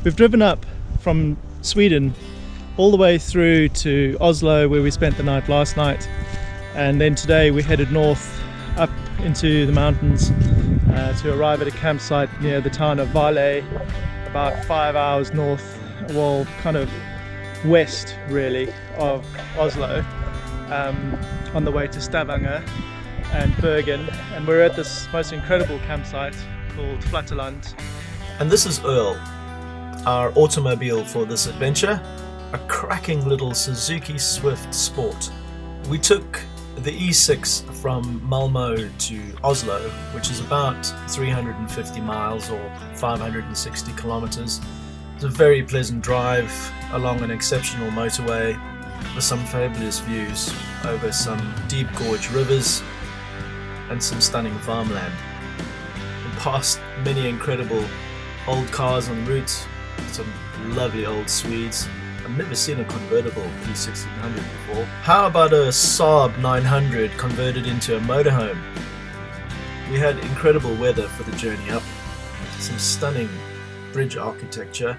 We've driven up from Sweden all the way through to Oslo, where we spent the night last night, and then today we headed north up into the mountains to arrive at a campsite near the town of Valle, about 5 hours north, well, kind of west really of Oslo, on the way to Stavanger and Bergen. And we're at this most incredible campsite called Flatterland. And this is Earl, our automobile for this adventure, a cracking little Suzuki Swift Sport. We took the E6 from Malmo to Oslo, which is about 350 miles or 560 kilometers. It's a very pleasant drive along an exceptional motorway with some fabulous views over some deep gorge rivers and some stunning farmland. And past many incredible old cars on route, some lovely old Swedes. I've never seen a convertible P1600 before. How about a Saab 900 converted into a motorhome? We had incredible weather for the journey up, some stunning bridge architecture.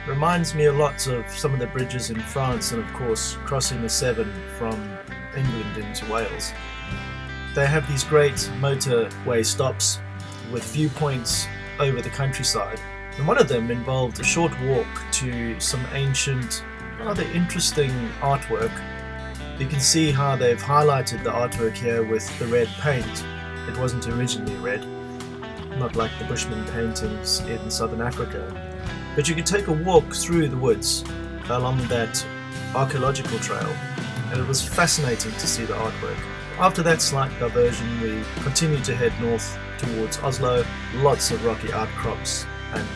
Reminds me a lot of some of the bridges in France, and of course crossing the Severn from England into Wales. They have these great motorway stops with viewpoints over the countryside. And one of them involved a short walk to some ancient, rather interesting artwork. You can see how they've highlighted the artwork here with the red paint. It wasn't originally red, not like the Bushman paintings in southern Africa. But you could take a walk through the woods along that archaeological trail, and it was fascinating to see the artwork. After that slight diversion, we continued to head north towards Oslo. Lots of rocky outcrops and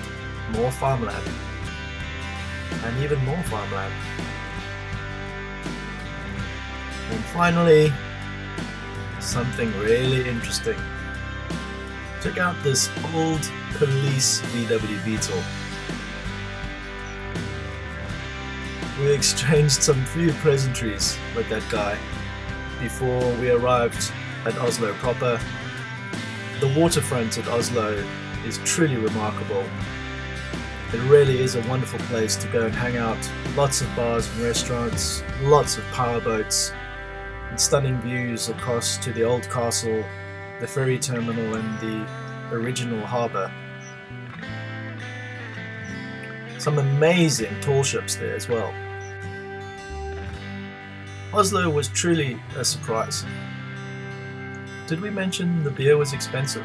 more farmland, and even more farmland. And finally, something really interesting. Check out this old police VW Beetle. We exchanged some few pleasantries with that guy before we arrived at Oslo proper. The waterfront at Oslo is truly remarkable. It really is a wonderful place to go and hang out. Lots of bars and restaurants, lots of powerboats, and stunning views across to the old castle, the ferry terminal and the original harbour. Some amazing tall ships there as well. Oslo was truly a surprise. Did we mention the beer was expensive?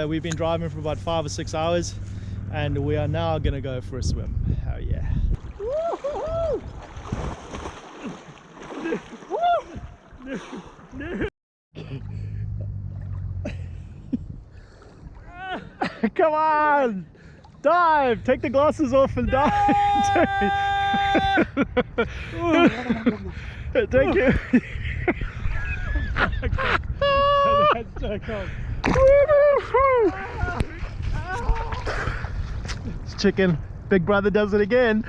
We've been driving for about 5 or 6 hours, and we are now gonna go for a swim. Oh yeah. Come on! Dive! Take the glasses off and dive! Thank you! That's so cool. It's chicken. Big brother does it again.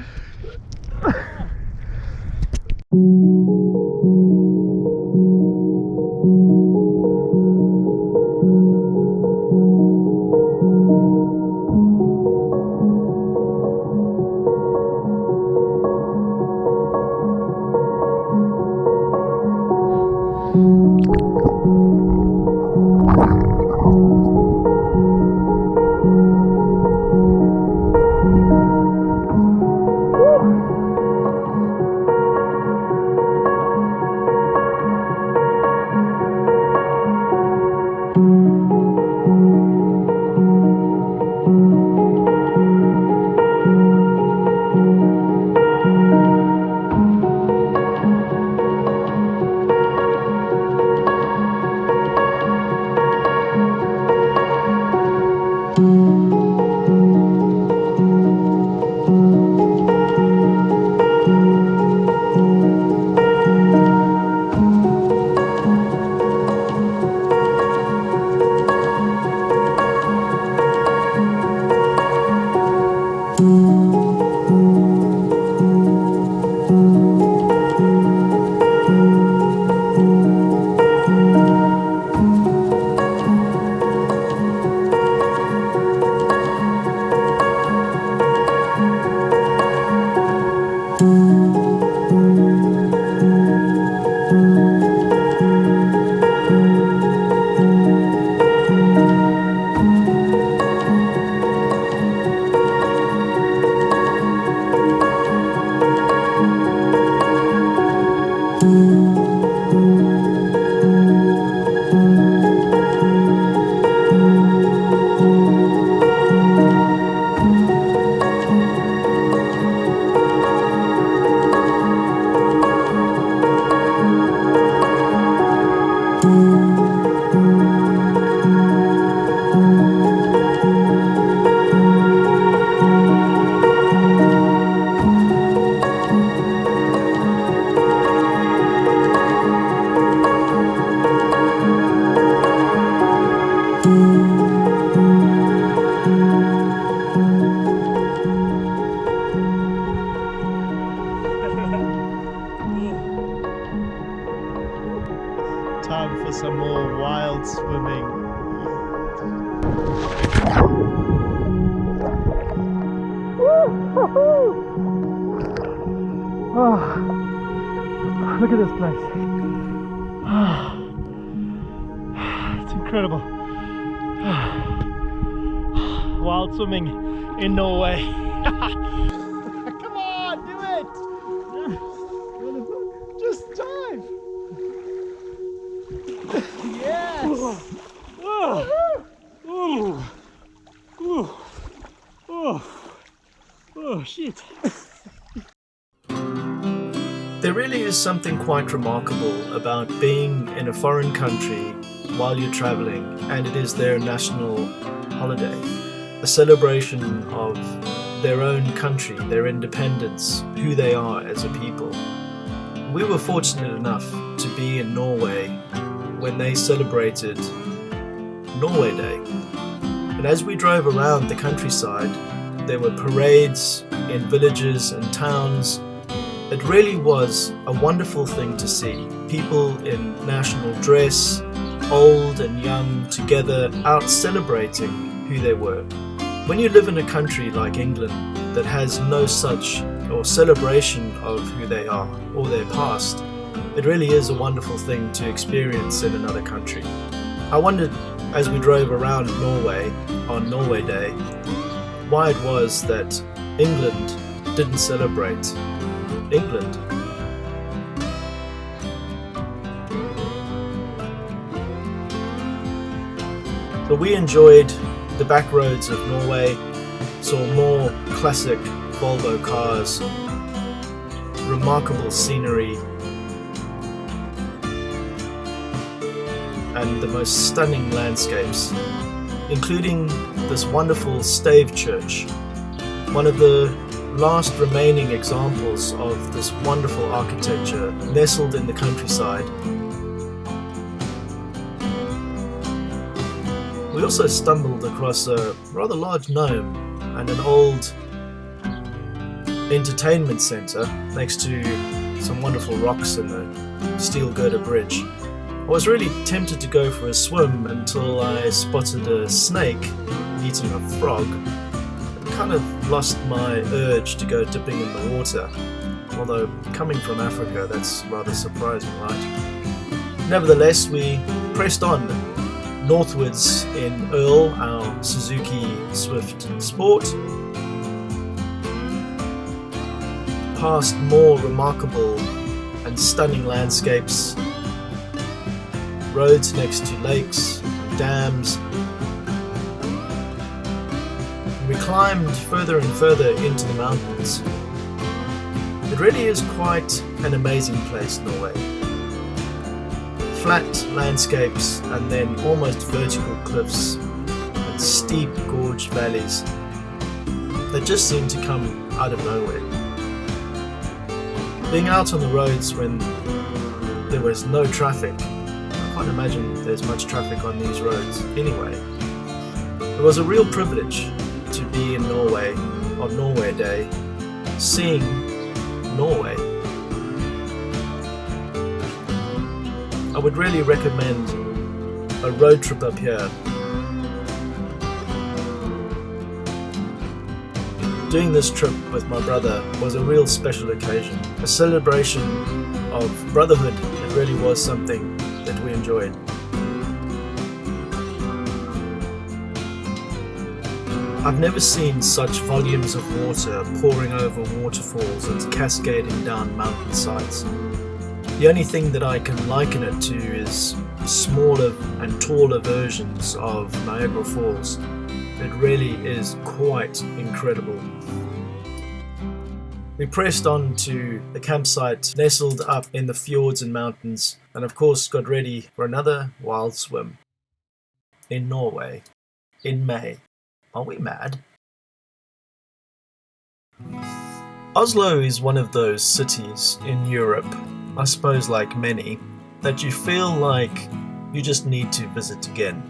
Time for some more wild swimming. Oh, look at this place. It's incredible. Wild swimming in Norway. Come on, do it! Just dive! Yes! Whoa. Ooh. Ooh. Oh. Oh, shit. There really is something quite remarkable about being in a foreign country while you're traveling, and it is their national holiday, a celebration of their own country, their independence, who they are as a people. We were fortunate enough to be in Norway when they celebrated Norway Day. And as we drove around the countryside, there were parades in villages and towns. It really was a wonderful thing to see. People in national dress, old and young, together out celebrating who they were. When you live in a country like England that has no such or celebration of who they are or their past, it really is a wonderful thing to experience in another country. I wondered as we drove around Norway on Norway Day why it was that England didn't celebrate England. So we enjoyed the back roads of Norway, saw more classic Volvo cars, remarkable scenery, and the most stunning landscapes, including this wonderful stave church, one of the last remaining examples of this wonderful architecture nestled in the countryside. We also stumbled across a rather large gnome and an old entertainment centre next to some wonderful rocks in the steel girder bridge. I was really tempted to go for a swim until I spotted a snake eating a frog. I kind of lost my urge to go dipping in the water, although coming from Africa that's rather surprising, right? Nevertheless, we pressed on northwards in Earl, our Suzuki Swift Sport, past more remarkable and stunning landscapes, roads next to lakes, dams. We climbed further and further into the mountains. It really is quite an amazing place, Norway. Flat landscapes and then almost vertical cliffs and steep gorged valleys that just seem to come out of nowhere. Being out on the roads when there was no traffic, I can't imagine there's much traffic on these roads anyway. It was a real privilege to be in Norway on Norway Day, seeing Norway. I would really recommend a road trip up here. Doing this trip with my brother was a real special occasion, a celebration of brotherhood. It really was something that we enjoyed. I've never seen such volumes of water pouring over waterfalls and cascading down mountainsides. The only thing that I can liken it to is smaller and taller versions of Niagara Falls. It really is quite incredible. We pressed on to the campsite nestled up in the fjords and mountains, and of course got ready for another wild swim in Norway in May. Are we mad? Oslo is one of those cities in Europe, I suppose like many, that you feel like you just need to visit again.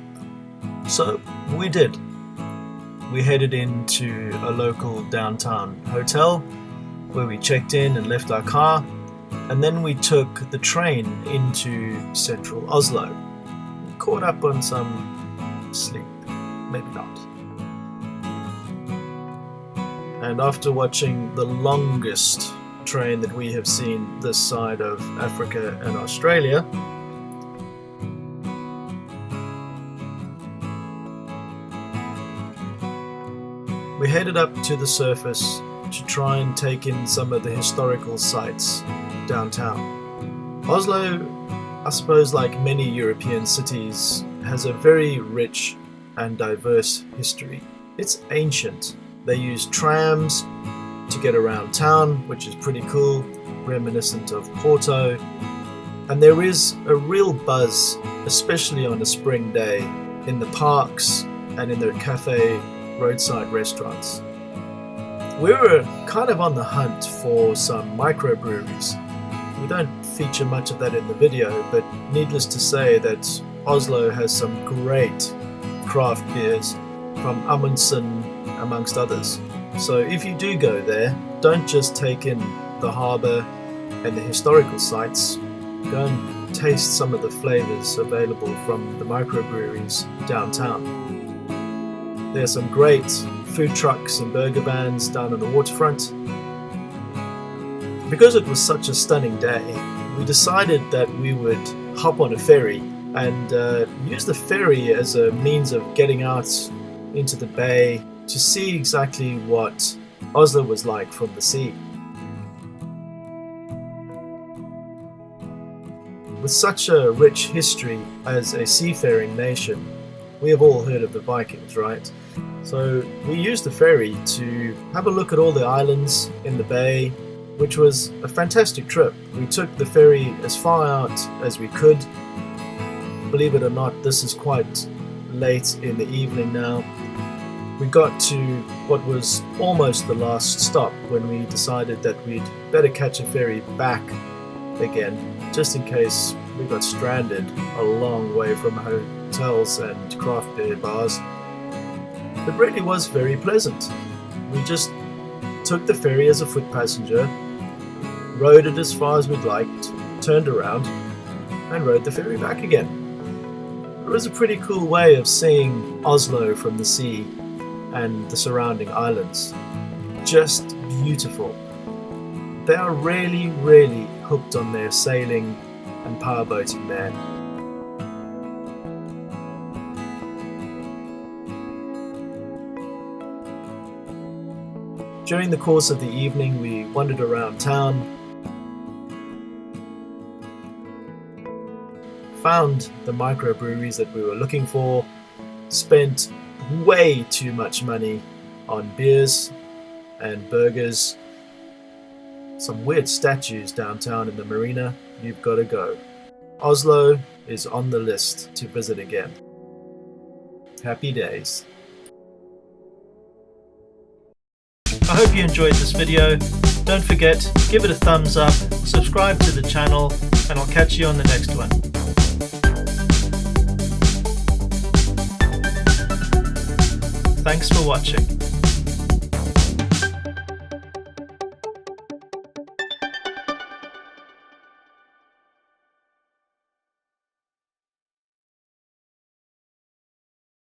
So we did. We headed into a local downtown hotel where we checked in and left our car, And then we took the train into central Oslo. Caught up on some sleep, maybe not. And after watching the longest train that we have seen this side of Africa and Australia, we headed up to the surface to try and take in some of the historical sites downtown. Oslo, I suppose like many European cities, has a very rich and diverse history. It's ancient. They use trams to get around town, which is pretty cool, reminiscent of Porto. And there is a real buzz, especially on a spring day, in the parks and in their cafe roadside restaurants. We were kind of on the hunt for some microbreweries. We don't feature much of that in the video, but needless to say that Oslo has some great craft beers from Amundsen amongst others. So if you do go there, don't just take in the harbour and the historical sites, go and taste some of the flavours available from the microbreweries downtown. There are some great food trucks and burger vans down on the waterfront. Because it was such a stunning day, we decided that we would hop on a ferry and use the ferry as a means of getting out into the bay to see exactly what Oslo was like from the sea. With such a rich history as a seafaring nation, we have all heard of the Vikings, right? So we used the ferry to have a look at all the islands in the bay, which was a fantastic trip. We took the ferry as far out as we could. Believe it or not, this is quite late in the evening now. We got to what was almost the last stop when we decided that we'd better catch a ferry back again, just in case we got stranded a long way from hotels and craft beer bars. It really was very pleasant. We just took the ferry as a foot passenger, rode it as far as we'd liked, turned around, and rode the ferry back again. It was a pretty cool way of seeing Oslo from the sea and the surrounding islands. Just beautiful. They are really, really hooked on their sailing and powerboating there. During the course of the evening, we wandered around town, found the microbreweries that we were looking for, spent way too much money on beers and burgers, some weird statues downtown in the marina. You've got to go. Oslo is on the list to visit again. Happy days. I hope you enjoyed this video. Don't forget, give it a thumbs up, subscribe to the channel, and I'll catch you on the next one. Thanks for watching.